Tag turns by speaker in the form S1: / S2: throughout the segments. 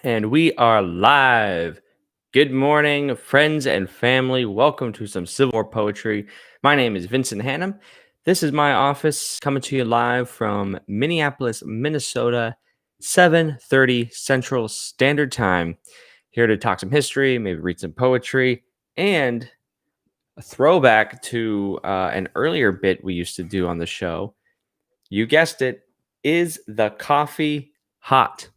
S1: And we are live. Good morning, friends and family. Welcome to some Civil War poetry. My name is Vincent Hannum. This is my office coming to you live from Minneapolis, Minnesota, 7:30 Central Standard Time. Here to talk some history, maybe read some poetry, and a throwback to an earlier bit we used to do on the show. You guessed it. Is the coffee hot?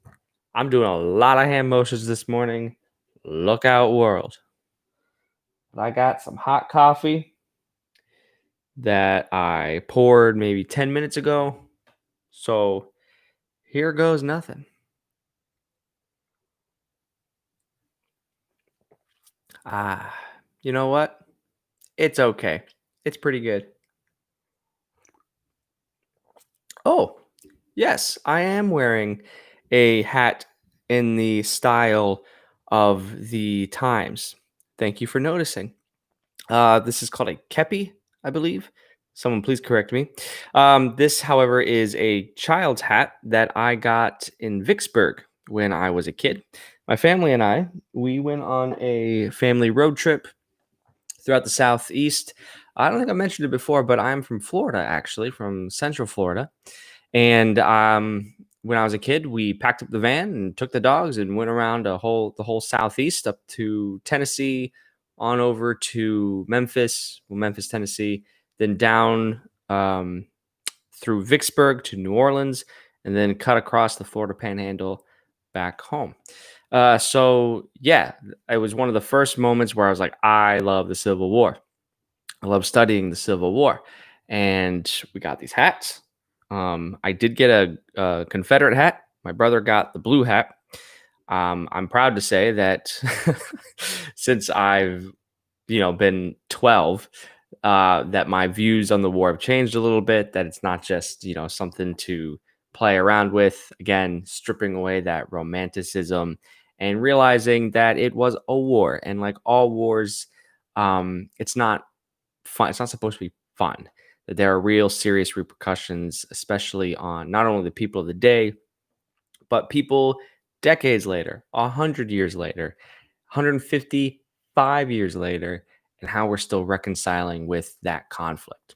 S1: I'm doing a lot of hand motions this morning. Look out, world. But I got some hot coffee that I poured maybe 10 minutes ago. So here goes nothing. You know what? It's okay. It's pretty good. Oh, yes, I am wearing a hat in the style of the times. Thank you for noticing. This is called a kepi, I believe. Someone please correct me. This, however, is a child's hat that I got in Vicksburg when I was a kid. My family and I, we went on a family road trip throughout the Southeast. I don't think I mentioned it before, but I'm from Florida, actually, from Central Florida. And when I was a kid, we packed up the van and took the dogs and went around the whole Southeast up to Tennessee, on over to Memphis, Tennessee, then down through Vicksburg to New Orleans, and then cut across the Florida Panhandle back home. So yeah, it was one of the first moments where I was like, I love the Civil War. I love studying the Civil War, and we got these hats. I did get a Confederate hat. My brother got the blue hat. I'm proud to say that since I've been 12, that my views on the war have changed a little bit. That it's not just something to play around with. Again, stripping away that romanticism and realizing that it was a war, and like all wars, it's not fun. It's not supposed to be fun. That there are real serious repercussions, especially on not only the people of the day, but people decades later, 100 years later, 155 years later, and how we're still reconciling with that conflict.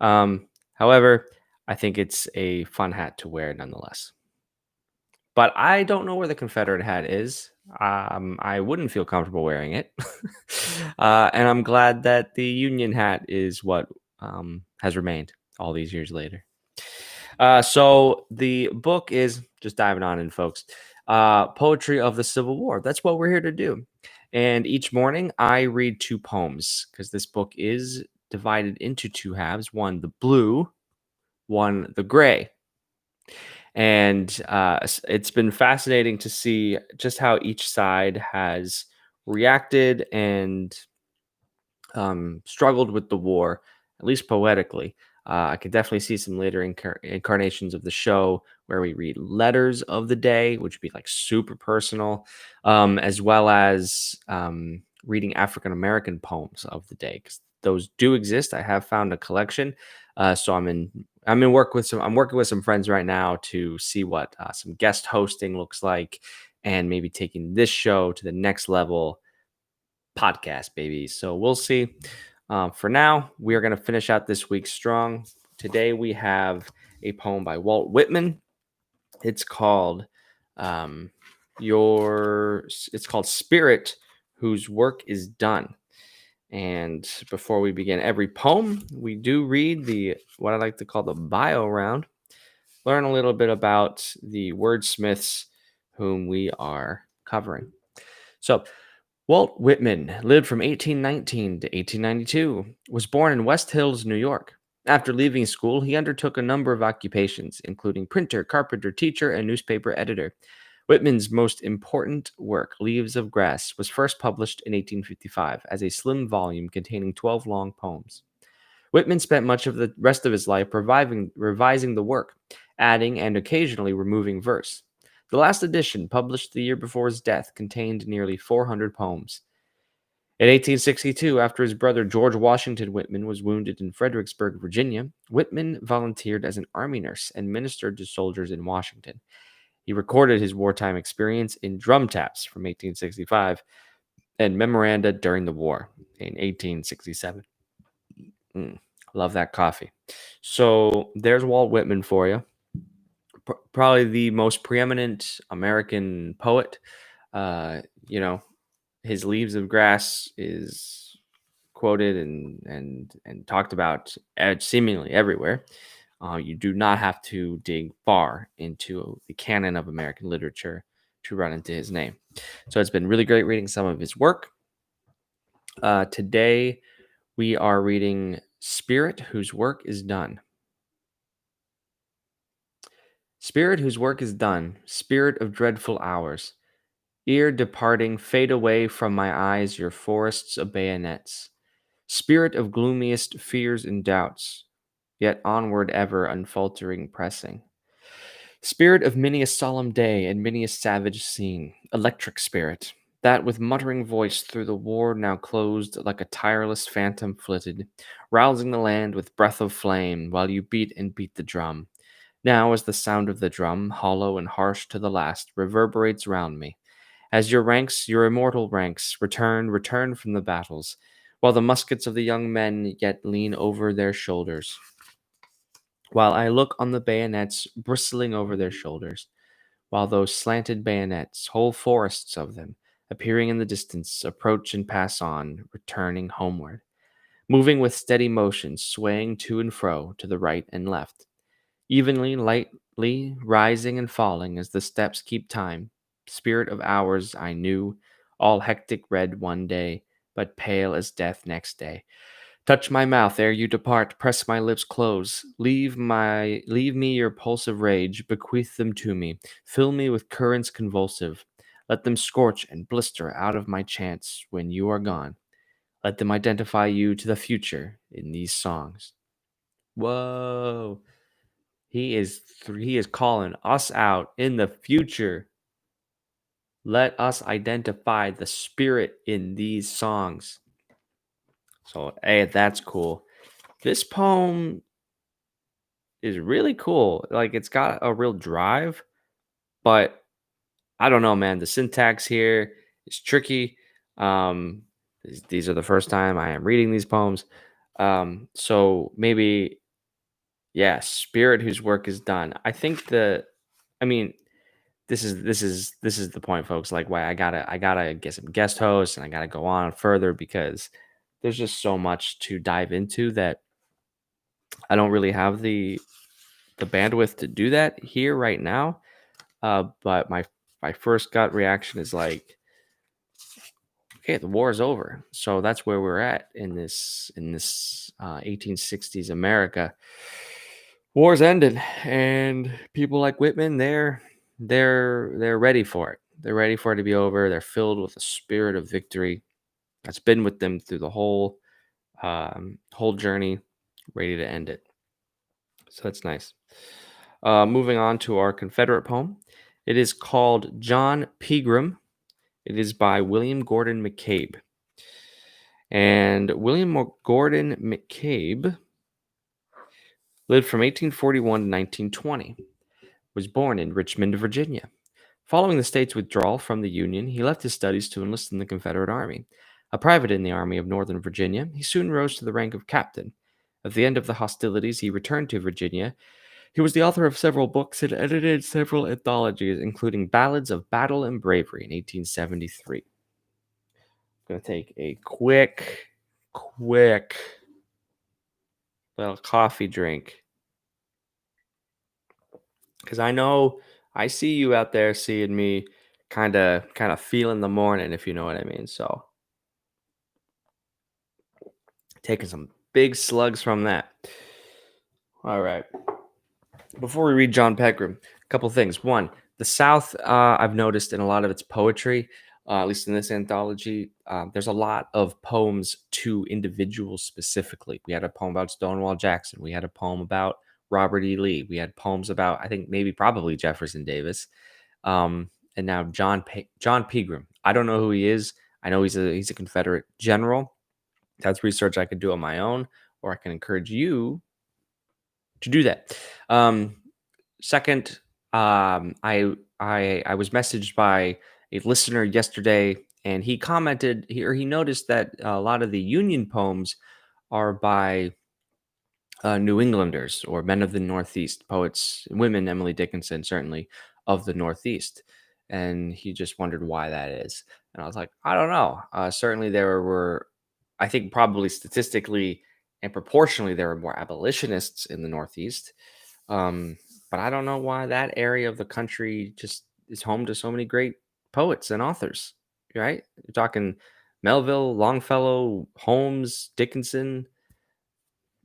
S1: However, I think it's a fun hat to wear nonetheless. But I don't know where the Confederate hat is. I wouldn't feel comfortable wearing it. And I'm glad that the Union hat is what has remained all these years later. So the book is, just diving on in, folks, Poetry of the Civil War. That's what we're here to do. And each morning I read two poems because this book is divided into two halves, one the blue, one the gray. And it's been fascinating to see just how each side has reacted and struggled with the war, at least poetically. I could definitely see some later incarnations of the show where we read letters of the day, which would be like super personal, as well as reading African American poems of the day, because those do exist. I have found a collection, so I'm working with some friends right now to see what some guest hosting looks like, and maybe taking this show to the next level. Podcast, baby. So we'll see. For now, we are going to finish out this week strong. Today we have a poem by Walt Whitman. It's called it's called Spirit Whose Work is Done. And before we begin every poem, we do read what I like to call the bio round. Learn a little bit about the wordsmiths whom we are covering. So, Walt Whitman lived from 1819 to 1892, was born in West Hills, New York. After leaving school, he undertook a number of occupations, including printer, carpenter, teacher, and newspaper editor. Whitman's most important work, Leaves of Grass, was first published in 1855 as a slim volume containing 12 long poems. Whitman spent much of the rest of his life revising the work, adding and occasionally removing verse. The last edition, published the year before his death, contained nearly 400 poems. In 1862, after his brother George Washington Whitman was wounded in Fredericksburg, Virginia, Whitman volunteered as an army nurse and ministered to soldiers in Washington. He recorded his wartime experience in drum taps from 1865 and memoranda during the war in 1867. Love that coffee. So there's Walt Whitman for you. Probably the most preeminent American poet. Uh, you know, his Leaves of Grass is quoted and talked about seemingly everywhere. You do not have to dig far into the canon of American literature to run into his name. So it's been really great reading some of his work. Today we are reading Spirit Whose Work is Done. Spirit whose work is done, spirit of dreadful hours, ere departing, fade away from my eyes your forests of bayonets. Spirit of gloomiest fears and doubts, yet onward ever unfaltering pressing. Spirit of many a solemn day and many a savage scene, electric spirit, that with muttering voice through the war now closed like a tireless phantom flitted, rousing the land with breath of flame while you beat and beat the drum. Now as the sound of the drum, hollow and harsh to the last, reverberates round me, as your ranks, your immortal ranks, return from the battles, while the muskets of the young men yet lean over their shoulders, while I look on the bayonets bristling over their shoulders, while those slanted bayonets, whole forests of them, appearing in the distance, approach and pass on, returning homeward, moving with steady motion, swaying to and fro, to the right and left, evenly, lightly, rising and falling as the steps keep time. Spirit of hours I knew, all hectic red one day, but pale as death next day. Touch my mouth ere you depart, press my lips close. Leave me your pulsive rage, bequeath them to me, fill me with currents convulsive. Let them scorch and blister out of my chance when you are gone. Let them identify you to the future in these songs. Whoa. He is calling us out in the future. Let us identify the spirit in these songs. So, hey, that's cool. This poem is really cool. Like, it's got a real drive, but I don't know, man. The syntax here is tricky. Um, these are the first time I am reading these poems. So maybe, yeah, spirit whose work is done. I mean, this is the point, folks. Like, why I gotta get some guest hosts and I gotta go on further because there's just so much to dive into that I don't really have the bandwidth to do that here right now. But my first gut reaction is like, okay, the war is over. So that's where we're at in this 1860s America. War's ended, and people like Whitman, they're ready for it. They're ready for it to be over. They're filled with a spirit of victory that's been with them through the whole journey, ready to end it. So that's nice. Moving on to our Confederate poem. It is called John Pegram. It is by William Gordon McCabe. And William Gordon McCabe lived from 1841 to 1920. Was born in Richmond, Virginia. Following the state's withdrawal from the Union, he left his studies to enlist in the Confederate Army. A private in the Army of Northern Virginia, he soon rose to the rank of captain. At the end of the hostilities, he returned to Virginia. He was the author of several books and edited several anthologies, including Ballads of Battle and Bravery in 1873. I'm going to take a quick little coffee drink because I see you out there seeing me kind of feeling the morning, if you know what I mean. So taking some big slugs from that. All right. Before we read John Pegram, a couple things. One, the South, I've noticed in a lot of its poetry, at least in this anthology, there's a lot of poems to individuals specifically. We had a poem about Stonewall Jackson. We had a poem about Robert E. Lee. We had poems about, I think, probably Jefferson Davis. And now John Pegram. I don't know who he is. I know he's a Confederate general. That's research I could do on my own, or I can encourage you to do that. Second, I I was messaged by a listener yesterday, and he commented or he noticed that a lot of the Union poems are by New Englanders or men of the Northeast, poets, women, Emily Dickinson, certainly of the Northeast. And he just wondered why that is. And I was like, I don't know. Certainly, there were, I think, probably statistically and proportionally, there were more abolitionists in the Northeast. Um, but I don't know why that area of the country just is home to so many great poets and authors, right? You're talking Melville, Longfellow, Holmes, Dickinson.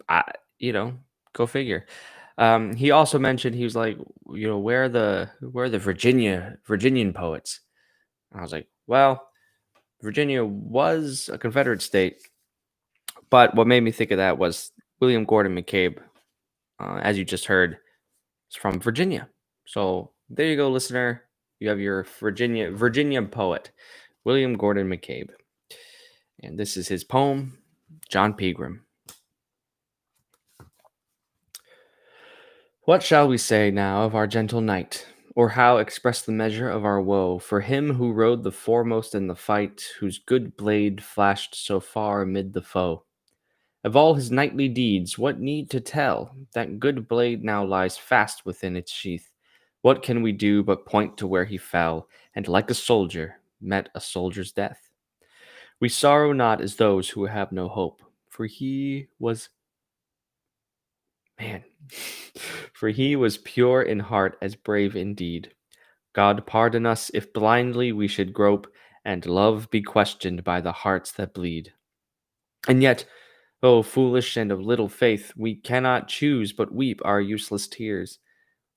S1: I, you know, go figure. He also mentioned he was like, where are the Virginian poets? And I was like, well, Virginia was a Confederate state, but what made me think of that was William Gordon McCabe, as you just heard, is from Virginia. So there you go, listener. You have your Virginia poet, William Gordon McCabe, and this is his poem, John Pegram. What shall we say now of our gentle knight, or how express the measure of our woe for him who rode the foremost in the fight, whose good blade flashed so far amid the foe? Of all his knightly deeds, what need to tell? That good blade now lies fast within its sheath. What can we do but point to where he fell, and like a soldier met a soldier's death? We sorrow not as those who have no hope, for he was man, for he was pure in heart as brave in deed. God pardon us if blindly we should grope, and love be questioned by the hearts that bleed. And yet, oh foolish and of little faith, we cannot choose but weep our useless tears.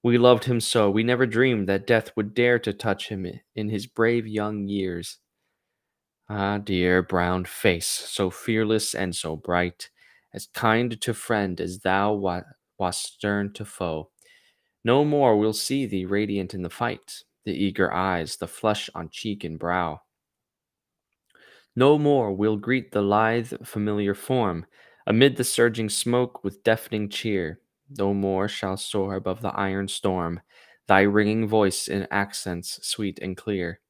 S1: We loved him so, we never dreamed that death would dare to touch him in his brave young years. Ah, dear brown face, so fearless and so bright, as kind to friend as thou wast stern to foe. No more we'll see thee radiant in the fight, the eager eyes, the flush on cheek and brow. No more we'll greet the lithe, familiar form amid the surging smoke with deafening cheer. No more shall soar above the iron storm thy ringing voice in accents sweet and clear.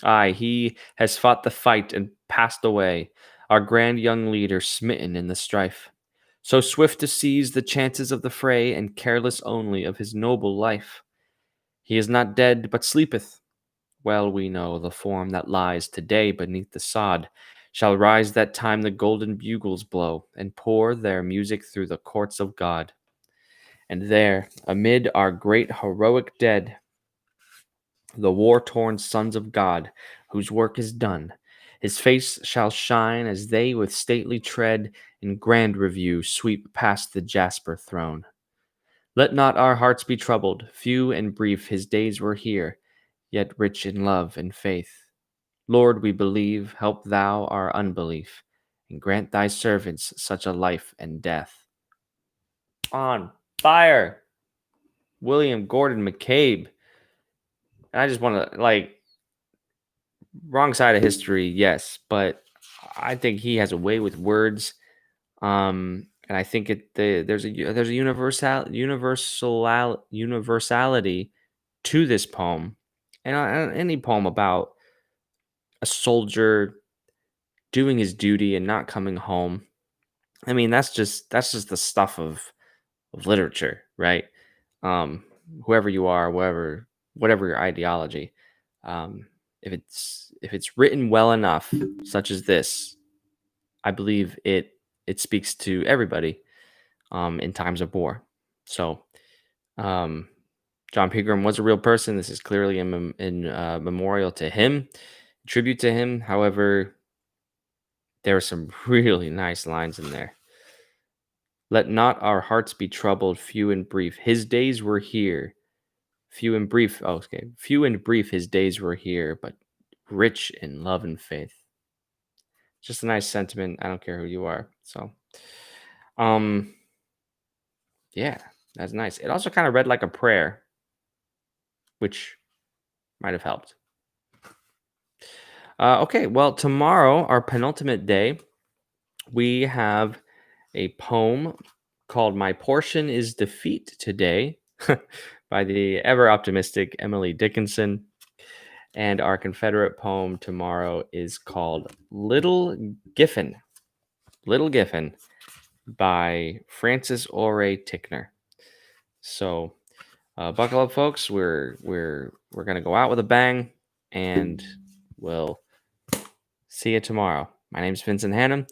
S1: Aye, he has fought the fight and passed away, our grand young leader smitten in the strife. So swift to seize the chances of the fray and careless only of his noble life. He is not dead, but sleepeth. Well we know the form that lies today beneath the sod shall rise that time the golden bugles blow and pour their music through the courts of God. And there, amid our great heroic dead, the war-torn sons of God, whose work is done, his face shall shine as they with stately tread in grand review sweep past the jasper throne. Let not our hearts be troubled, few and brief his days were here, yet rich in love and faith. Lord, we believe, help thou our unbelief, and grant thy servants such a life and death. On fire! William Gordon McCabe. And I just want to, wrong side of history, yes, but I think he has a way with words. And I think there's a universality to this poem, and any poem about a soldier doing his duty and not coming home. I mean, that's just the stuff of literature, right? Um, Whoever you are, whatever your ideology, um, if it's written well enough, such as this, I believe it speaks to everybody in times of war. So, um, John Pegram was a real person. This is clearly in memorial to him, tribute to him. However, there are some really nice lines in there. Let not our hearts be troubled, few and brief. His days were here. Few and brief. Oh, okay. Few and brief his days were here, but rich in love and faith. Just a nice sentiment. I don't care who you are. So, um, yeah, that's nice. It also kind of read like a prayer, which might have helped. Okay, well, tomorrow, our penultimate day, we have a poem called My Portion is Defeat Today by the ever optimistic Emily Dickinson. And our Confederate poem tomorrow is called Little Giffen. Little Giffen by Francis Ore Tickner. So buckle up, folks. We're gonna go out with a bang, and we'll see you tomorrow. My name's Vincent Hannum.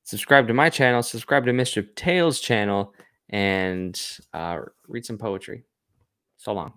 S1: Subscribe to my channel. Subscribe to Mischief Tales channel, and read some poetry. So long.